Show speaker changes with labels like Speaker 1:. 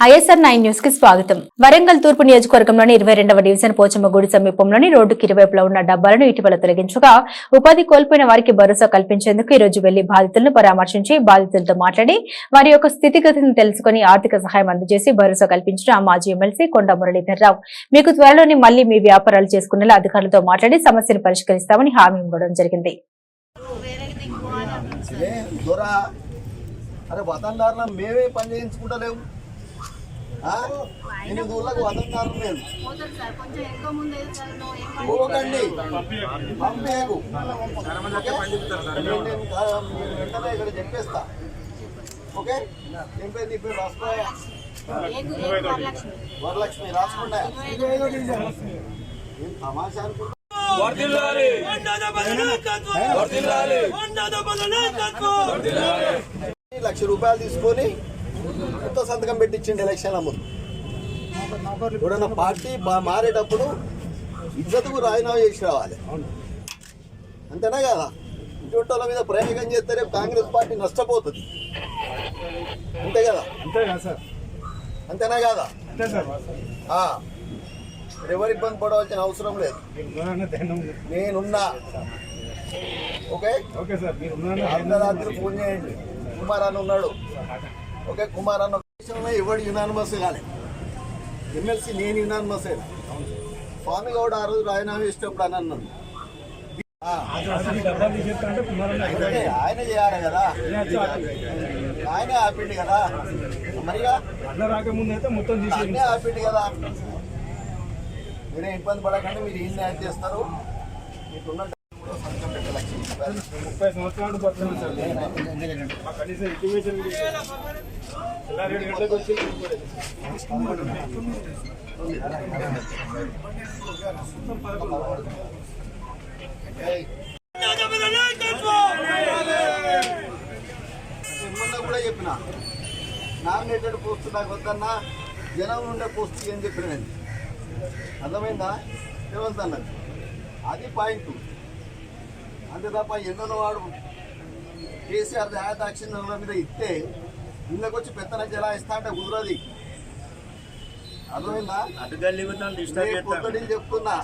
Speaker 1: ISR 9 news కి స్వాగతం. వరంగల్ తూర్పు నియోజకవర్గంలోని 22వ డివిజన్ పోచమ్మగుడి సమీపంలోని రోడ్డుకి ఇరువైపులా ఉన్న డబ్బాలను ఇటీవల తొలగించగా ఉపాధి కోల్పోయిన వారికి భరోసా కల్పించేందుకు ఈ రోజు వెళ్లి బాధితులను పరామర్శించి బాధితులతో మాట్లాడి వారి యొక్క స్థితిగతిని తెలుసుకుని ఆర్థిక సహాయం అందజేసి భరోసా కల్పించిన మాజీ ఎమ్మెల్సీ కొండ మురళీధర్రావు మీకు త్వరలోనే మళ్లీ మీ వ్యాపారాలు చేసుకునేలా అధికారులతో మాట్లాడి సమస్యను పరిష్కరిస్తామని హామీ ఇవ్వడం జరిగింది.
Speaker 2: మేమే పని చేయించుకుంటలేము. నేను ఊళ్ళకు వదందారు లేదు పోకండి పంపేకు వెంటనే ఇక్కడ చెప్పేస్తా. ఓకే ఏం పేరు నీ పేరు రాసుకో వరలక్ష్మి రాసుకుంటా ఏం తమాషా అనుకుంటా. 1,00,000 రూపాయలు తీసుకొని కొత్త సంతకం పెట్టించండి ఎలక్షన్ల ముందు. ఎవడన్నా పార్టీ మారేటప్పుడు ఇజ్జతుకు రాజీనామా చేసి రావాలి, అంతేనా కదా? ఇటువంటి మీద ప్రయోగం చేస్తే రేపు కాంగ్రెస్ పార్టీ నష్టపోతుంది, అంతే కదా? అంతేనా కదా? ఎవరు ఇబ్బంది పడవలసిన అవసరం లేదు, నేనున్నా. ఓకే అర్ధరాత్రి ఫోన్ చేయండి. కుమార్ అని ఉన్నాడు. ఓకే కుమార్ అన్న విషయంలో ఎవడు యునానిమస్ కాలే. ఎమ్మెల్సీ నేను యునానిమస్ అయినా. స్వామి గౌడ్ ఆ రోజు రాజీనామా చేసేటప్పుడు అని అన్నాను. ఆయన చేయాలి కదా, ఆయనే ఆపిండి కదా, మరిగా అన్నీ ఆపిండి కదా. మీరే ఇబ్బంది పడకండి, మీరు ఏం యాడ్ చేస్తారు. మీకున్న
Speaker 3: 30 సంవత్సరాలు పడుతున్నాం సార్. కనీసం ఇంటిమేషన్
Speaker 2: కూడా చెప్పిన నామినేటెడ్ పోస్ట్ నాకు వద్దన్నా, జనం ఉండే పోస్ట్ ఏం చెప్పిన నేను. అర్థమైందా? రేవంత్ అన్నది అది పాయింట్. అంతే తప్ప ఎన్నో వాడు కేసీఆర్ దయాదాక్షిణ్యాల మీద ఇస్తే ఇళ్ళకి వచ్చి పెత్తన జలా ఇస్తా అంటే కుదరది. అర్థమైందా? పొద్దున చెప్తున్నా.